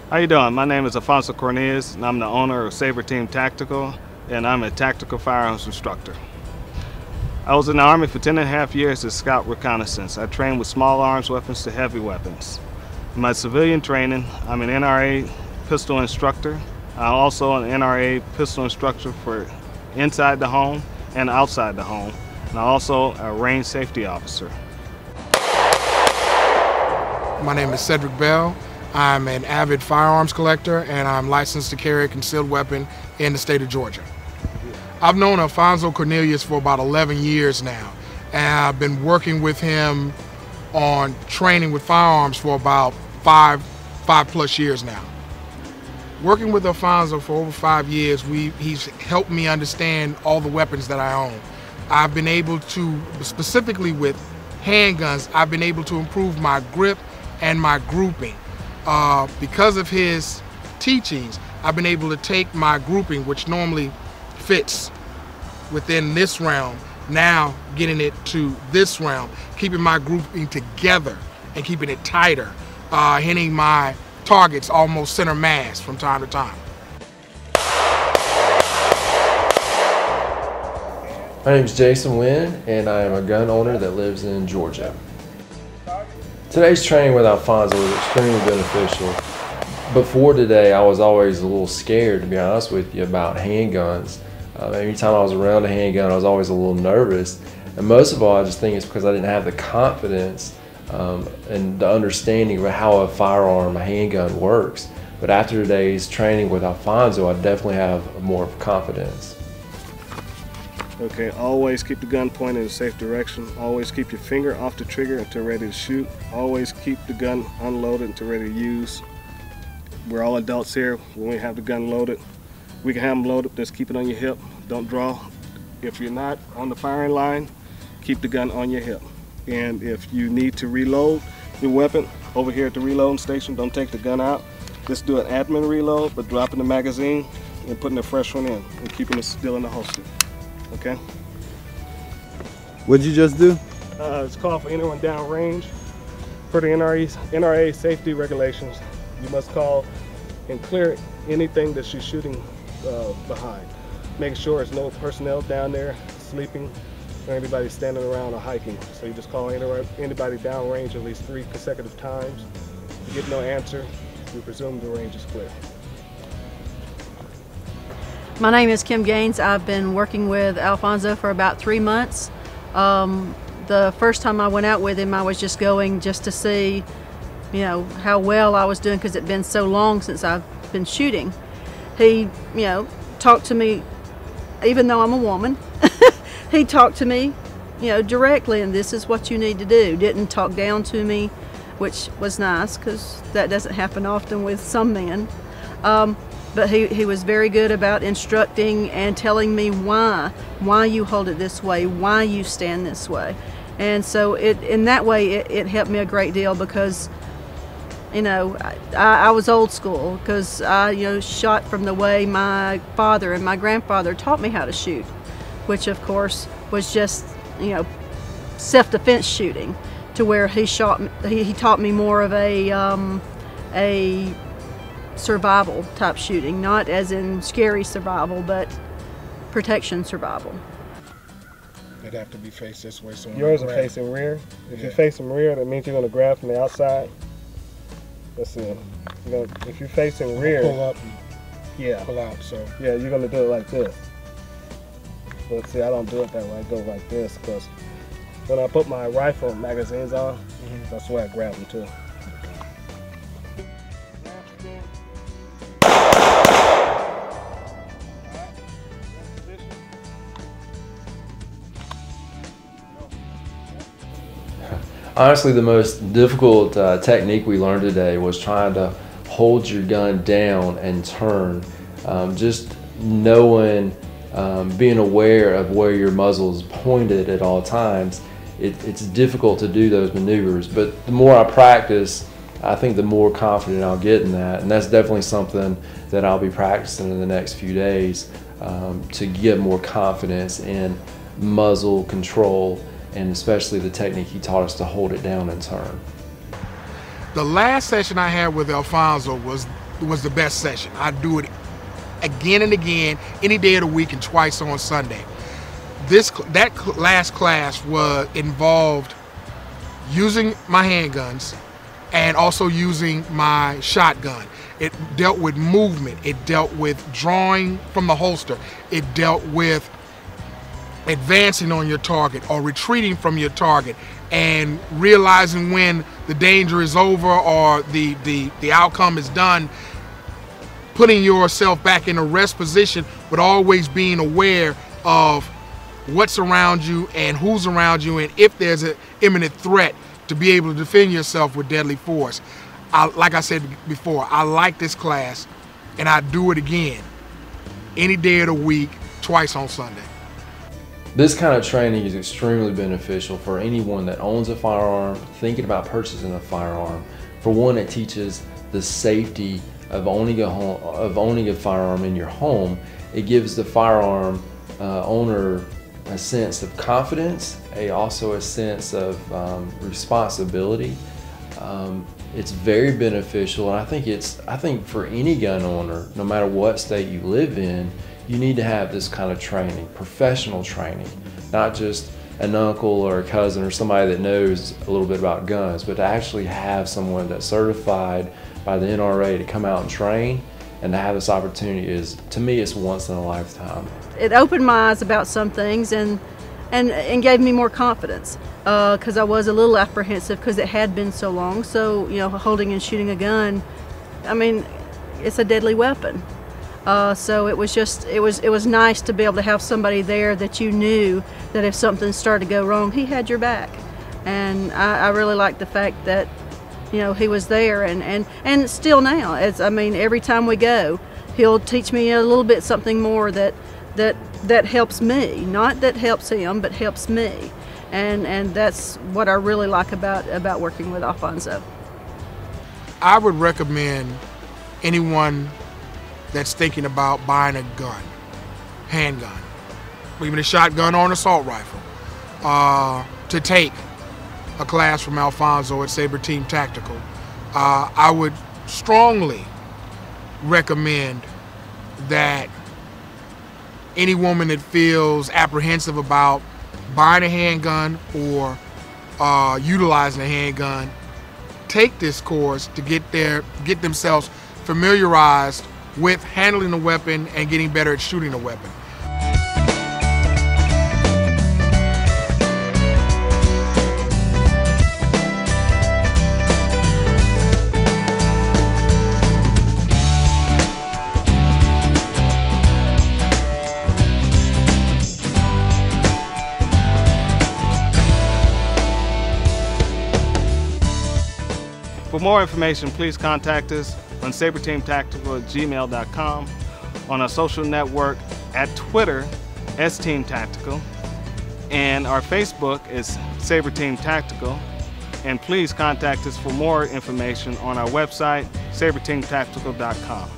How you doing? My name is Alphonso Cornelius, and I'm the owner of Saber Team Tactical, and I'm a tactical firearms instructor. I was in the Army for 10.5 years as scout reconnaissance. I trained with small arms weapons to heavy weapons. In my civilian training, I'm an NRA pistol instructor. I'm also an NRA pistol instructor for inside the home and outside the home, and I'm also a range safety officer. My name is Cedric Bell. I'm an avid firearms collector, and I'm licensed to carry a concealed weapon in the state of Georgia. I've known Alphonso Cornelius for about 11 years now, and I've been working with him on training with firearms for about five plus years now. Working with Alphonso for over 5 years, he's helped me understand all the weapons that I own. I've been able to, specifically with handguns, I've been able to improve my grip and my grouping. Because of his teachings, I've been able to take my grouping, which normally fits within this realm, now getting it to this realm, keeping my grouping together and keeping it tighter, hitting my targets almost center mass from time to time. My name is Jason Wynn, and I am a gun owner that lives in Georgia. Today's training with Alphonso was extremely beneficial. Before today, I was always a little scared, to be honest with you, about handguns. Every time I was around a handgun, I was always a little nervous. And most of all, I just think it's because I didn't have the confidence and the understanding of how a firearm, a handgun works. But after today's training with Alphonso, I definitely have more confidence. Okay, always keep the gun pointed in a safe direction. Always keep your finger off the trigger until ready to shoot. Always keep the gun unloaded until ready to use. We're all adults here. When we have the gun loaded, we can have them loaded. Just keep it on your hip. Don't draw. If you're not on the firing line, keep the gun on your hip. And if you need to reload your weapon over here at the reloading station, don't take the gun out. Just do an admin reload, but dropping the magazine and putting a fresh one in and keeping it still in the holster. Okay. What'd you just do? It's called for anyone downrange. For the NRA safety regulations, you must call and clear anything that you're shooting behind. Make sure there's no personnel down there sleeping or anybody standing around or hiking. So you just call anybody downrange at least 3 consecutive times. If you get no answer, you presume the range is clear. My name is Kim Gaines. I've been working with Alphonso for about 3 months. The first time I went out with him, I was just going just to see, you know, how well I was doing because it'd been so long since I've been shooting. He, you know, talked to me, even though I'm a woman, he talked to me, you know, directly, and this is what you need to do. Didn't talk down to me, which was nice because that doesn't happen often with some men. But he was very good about instructing and telling me why you hold it this way, why you stand this way. And so in that way it helped me a great deal because, you know, I was old school because I, you know, shot from the way my father and my grandfather taught me how to shoot, which of course was just, you know, self-defense shooting, to where he taught me more of a survival type shooting, not as in scary survival, but protection survival. They'd have to be faced this way. So Yours are facing rear. If you're facing rear, that means you're going to grab from the outside. Let's see. If you're facing rear, pull up, yeah, pull out. So yeah, you're going to do it like this. Let's see, I don't do it that way. I go like this because when I put my rifle magazines on, that's the way I grab them too. Honestly, the most difficult technique we learned today was trying to hold your gun down and turn. Just knowing, being aware of where your muzzle is pointed at all times. It's difficult to do those maneuvers, but the more I practice, I think the more confident I'll get in that. And that's definitely something that I'll be practicing in the next few days to get more confidence in muzzle control, and especially the technique he taught us to hold it down and turn. the last session I had with Alphonso was was the best session. I'd do it again and again, any day of the week and twice on Sunday. Last class involved using my handguns and also using my shotgun. It dealt with movement. It dealt with drawing from the holster. It dealt with advancing on your target or retreating from your target and realizing when the danger is over or the outcome is done, putting yourself back in a rest position, but always being aware of what's around you and who's around you, and if there's an imminent threat, to be able to defend yourself with deadly force. Like I said before, I like this class, and I do it again any day of the week, twice on Sunday. This kind of training is extremely beneficial for anyone that owns a firearm, thinking about purchasing a firearm. For one, it teaches the safety of owning a firearm in your home. It gives the firearm owner a sense of confidence, also a sense of responsibility. It's very beneficial, and I think for any gun owner, no matter what state you live in, you need to have this kind of training, professional training, not just an uncle or a cousin or somebody that knows a little bit about guns, but to actually have someone that's certified by the NRA to come out and train and to have this opportunity is, to me, it's once in a lifetime. It opened my eyes about some things and gave me more confidence, because I was a little apprehensive because it had been so long. So, you know, holding and shooting a gun, I mean, it's a deadly weapon. So it was nice to be able to have somebody there that you knew that if something started to go wrong, he had your back. And I really liked the fact that, you know, he was there, and still now, I mean, every time we go, he'll teach me a little bit something more that helps me, not that helps him, but helps me. And that's what I really like about working with Alphonso. I would recommend anyone that's thinking about buying a gun, handgun, even a shotgun or an assault rifle, to take a class from Alphonso at Saber Team Tactical. I would strongly recommend that any woman that feels apprehensive about buying a handgun or utilizing a handgun, take this course to get themselves familiarized with handling a weapon and getting better at shooting a weapon. For more information, please contact us on saberteamtactical@gmail.com, on our social network at Twitter, @STeamTactical, and our Facebook is Saber Team Tactical. And please contact us for more information on our website, saberteamtactical.com.